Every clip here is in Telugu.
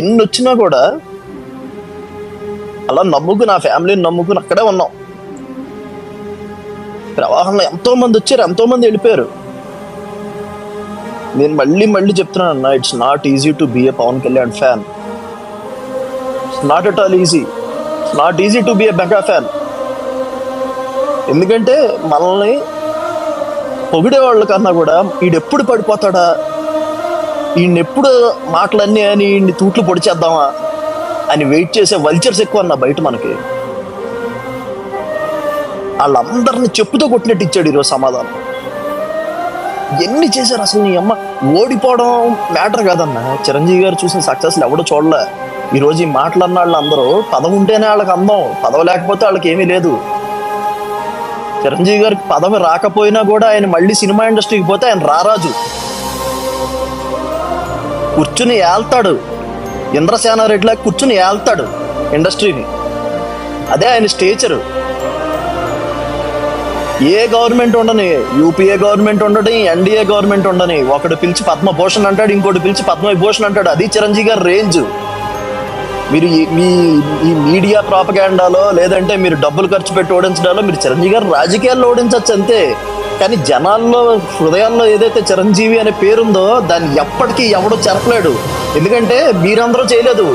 ఎన్ని వచ్చినా కూడా అలా నమ్ముకుని నా ఫ్యామిలీని నమ్ముకుని అక్కడే ఉన్నాం. ప్రవాహంలో ఎంతో మంది వచ్చారు, ఎంతో మంది వెళ్ళిపోయారు. నేను మళ్ళీ మళ్ళీ చెప్తున్నాను అన్న, it's not easy to be a Pawan Kalyan fan. It's not at all easy. It's not easy to be a mega fan. ఎందుకంటే మనల్ని పొగిడేవాళ్ళ కన్నా కూడా ఈడెప్పుడు పడిపోతాడా, ఈయనెప్పుడు మాటలన్నీ అని ఈయన్ని తూట్లు పొడిచేద్దామా అని వెయిట్ చేసే వల్చర్స్ ఎక్కువ అన్న బయట మనకి. వాళ్ళందరిని చెప్పుతో కొట్టినట్టు ఇచ్చాడు ఈరోజు సమాధానం. ఎన్ని చేశారు అసలు. నీ అమ్మ, ఓడిపోవడం మ్యాటర్ కాదన్న. చిరంజీవి గారు చూసిన సక్సెస్లు ఎవడో చూడలే. ఈరోజు ఈ మాటలన్న వాళ్ళు అందరూ పదవి ఉంటేనే వాళ్ళకి అందం, పదవి లేకపోతే వాళ్ళకి ఏమీ లేదు. చిరంజీవి గారికి పదవి రాకపోయినా కూడా ఆయన మళ్ళీ సినిమా ఇండస్ట్రీకి పోతే ఆయన రారాజు, కూర్చుని ఏళ్తాడు. ఇంద్రసేన రెడ్డిలా కూర్చుని ఏళ్తాడు ఇండస్ట్రీని. అదే ఆయన స్టేచరు. ఏ గవర్నమెంట్ ఉండని, యూపీఏ గవర్నమెంట్ ఉండని, ఎన్డీఏ గవర్నమెంట్ ఉండని, ఒకడు పిలిచి పద్మభూషణ్ అంటాడు, ఇంకోటి పిలిచి పద్మవిభూషణ్ అంటాడు. అది చిరంజీవి గారి రేంజ్. మీరు ఈ మీడియా ప్రాపగాండాలో లేదంటే మీరు డబ్బులు ఖర్చు పెట్టి ఓడించడాలో మీరు చిరంజీవి గారు రాజకీయాల్లో ఓడించవచ్చు అంతే. కానీ జనాల్లో హృదయాల్లో ఏదైతే చిరంజీవి అనే పేరుందో దాన్ని ఎప్పటికీ ఎవడో చెరపలేడు. ఎందుకంటే మీరందరూ చేయలేదు,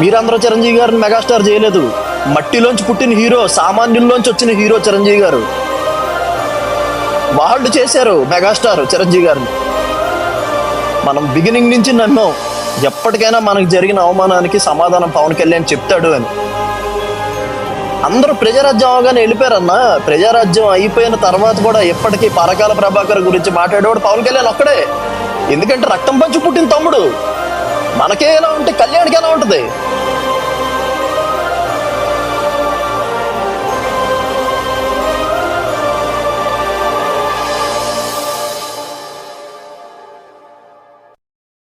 మీరందరూ చిరంజీవి గారిని మెగాస్టార్ చేయలేదు. మట్టిలోంచి పుట్టిన హీరో, సామాన్యుల్లోంచి వచ్చిన హీరో చిరంజీవి గారు. వాళ్ళు చేశారు మెగాస్టార్ చిరంజీవి గారిని. మనం బిగినింగ్ నుంచి నమ్మాం ఎప్పటికైనా మనకు జరిగిన అవమానానికి సమాధానం పవన్ కళ్యాణ్ చెప్తాడు అని. అందరూ ప్రజారాజ్యం అవగానే వెళ్ళిపోయారన్న. ప్రజారాజ్యం అయిపోయిన తర్వాత కూడా ఎప్పటికీ పరకాల ప్రభాకర్ గురించి మాట్లాడేవాడు పవన్ కళ్యాణ్ ఒక్కడే. ఎందుకంటే రక్తం పంచి పుట్టిన తమ్ముడు. మనకే ఎలా ఉంటే కళ్యాణ్కి ఎలా ఉంటుంది?